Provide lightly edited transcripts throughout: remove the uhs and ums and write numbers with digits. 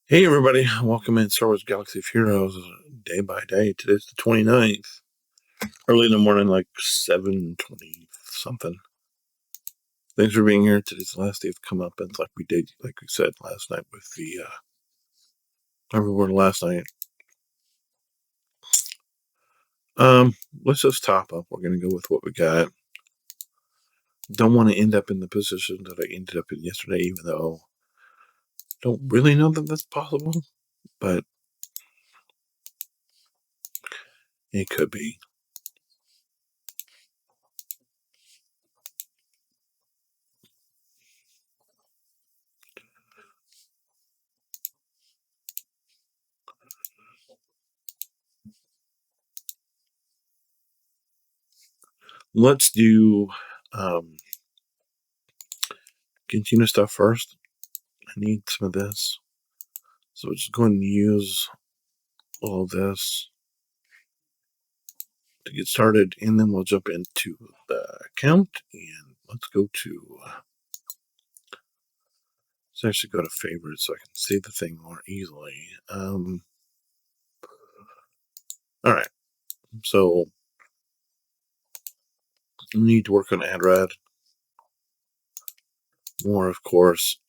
Hey everybody, welcome in Star Wars Galaxy of Heroes day by day. Today's the 29th. Early in the morning, like 7:20 something. Thanks for being here. Today's the last day of Come Up, and like we said last night with the reward last night. Let's just top up. We're gonna go with what we got. Don't want to end up in the position that I ended up in yesterday, even though I don't really know that that's possible, but it could be. Let's do continue stuff first. I need some of this. So we're just going to use all of this to get started, and then we'll jump into the account, and let's go to, let's actually go to favorites so I can see the thing more easily. All right, so we need to work on ad red more, of course.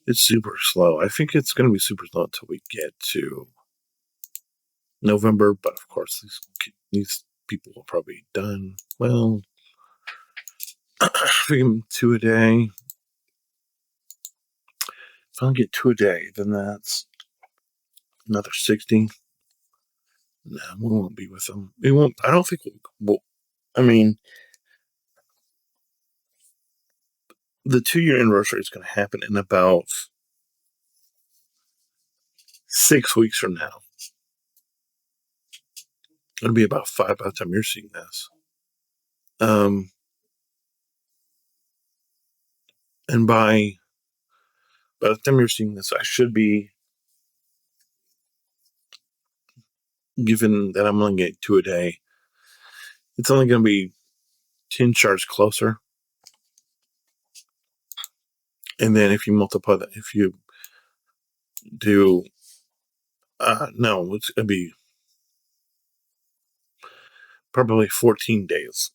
It's super slow. I think it's going to be super slow until we get to November, but of course these people will probably be done. Well, if we can 2 a day, if I don't get 2 a day, then that's another 60. No, we won't be with them. We won't. I don't think we'll. I mean, the 2-year anniversary is going to happen in about 6 weeks from now. It'll be about 5 by the time you're seeing this. And by the time you're seeing this, I should be, given that I'm only getting 2 a day, it's only going to be 10 shards closer. And then if you multiply that, if you do, no, it's going to be probably 14 days,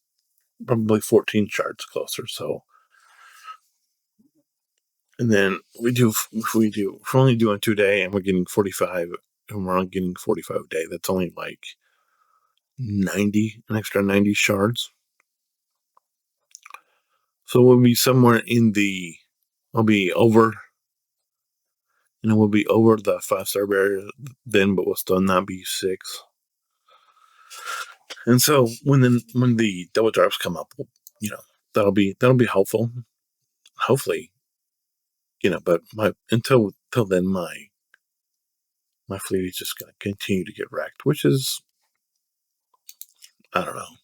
probably 14 shards closer. So, and then if we're only doing 2 a day and we're getting 45, and we're only getting 45 a day, that's only like 90, an extra 90 shards. So we'll be somewhere we'll be over the 5-star barrier then, but we'll still not be 6. And so when the double drops come up, that'll be helpful. Hopefully, but until then, my fleet is just going to continue to get wrecked, which is, I don't know.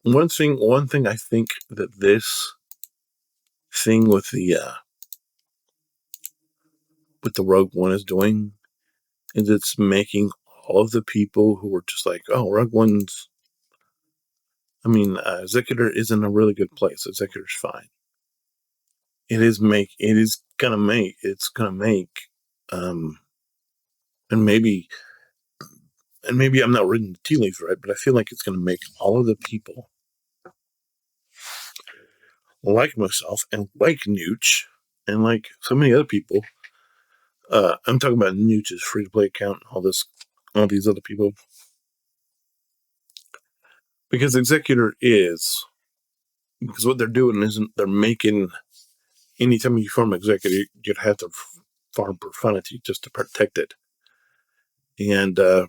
One thing I think that this thing with the Rogue One is doing is it's making all of the people who were just like, oh, Rogue One's, I mean, Executor is in a really good place. Executor's fine. It's gonna make, and maybe I'm not reading the tea leaves right, but I feel like it's gonna make all of the people like myself and like Nooch and like so many other people. I'm talking about Nooch's free to play account and all these other people. Because what they're doing isn't, they're making, anytime you farm Executor, you'd have to farm Profanity just to protect it. And, there's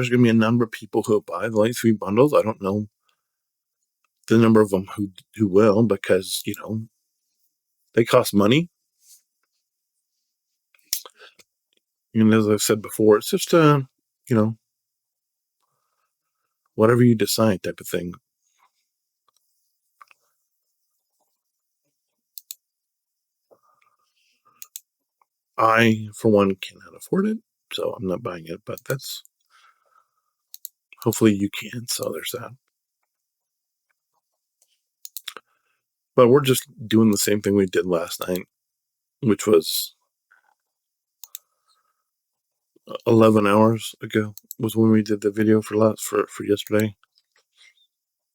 going to be a number of people who buy the Light 3 bundles. I don't know the number of them who will, because, they cost money. And as I've said before, it's just, whatever you decide type of thing. I, for one, cannot afford it, so I'm not buying it, but hopefully you can, so there's that. But we're just doing the same thing we did last night, which was 11 hours ago was when we did the video for yesterday.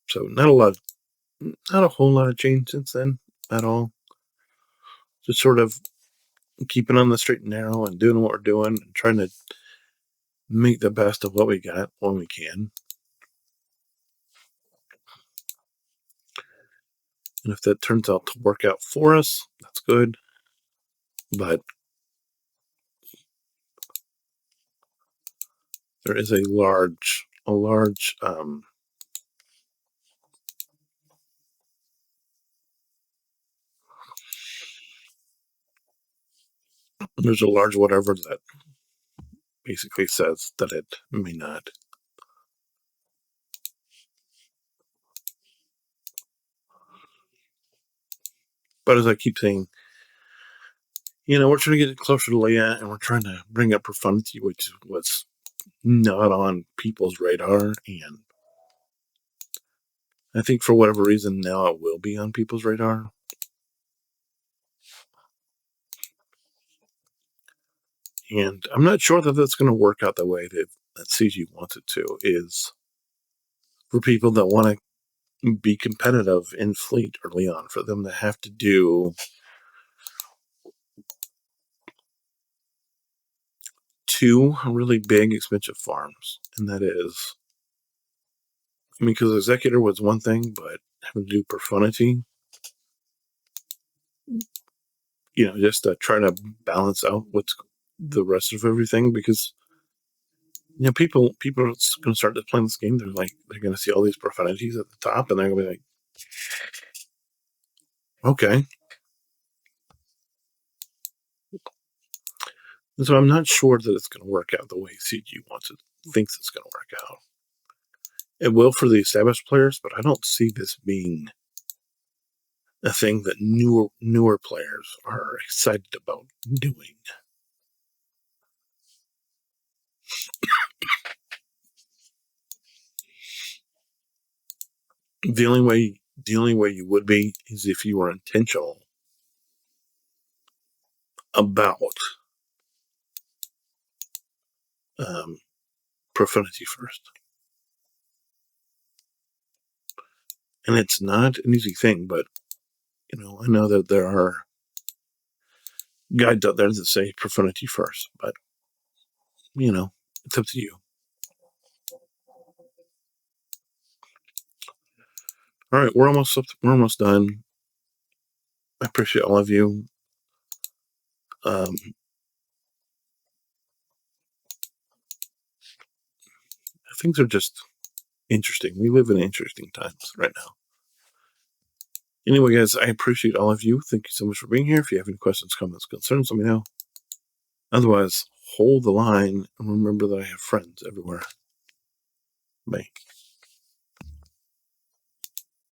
So not a whole lot of change since then at all. Just sort of keeping on the straight and narrow and doing what we're doing and trying to make the best of what we got when we can. And if that turns out to work out for us, that's good. But there is a large there's a large whatever that basically says that it may not. But as I keep saying, we're trying to get closer to Leia, and we're trying to bring up profundity, which was not on people's radar. And I think for whatever reason now it will be on people's radar. And I'm not sure that that's going to work out the way that CG wants it to, is for people that want to be competitive in Fleet early on, for them to have to do 2 really big, expensive farms. And that is, because Executor was one thing, but having to do Profundity, just to try to balance out what's the rest of everything, because people are going to start playing this game. They're going to see all these profanities at the top, and they're going to be like, okay. And so I'm not sure that it's going to work out the way CG thinks it's going to work out. It will for the established players, but I don't see this being a thing that newer players are excited about doing. The only way you would be is if you were intentional about Profundity first. And it's not an easy thing, but I know that there are guides out there that say Profundity first, but it's up to you. All right, we're almost done. I appreciate all of you. Things are just interesting. We live in interesting times right now. Anyway, guys, I appreciate all of you. Thank you so much for being here. If you have any questions, comments, concerns, let me know. Otherwise, hold the line and remember that I have friends everywhere. Bye.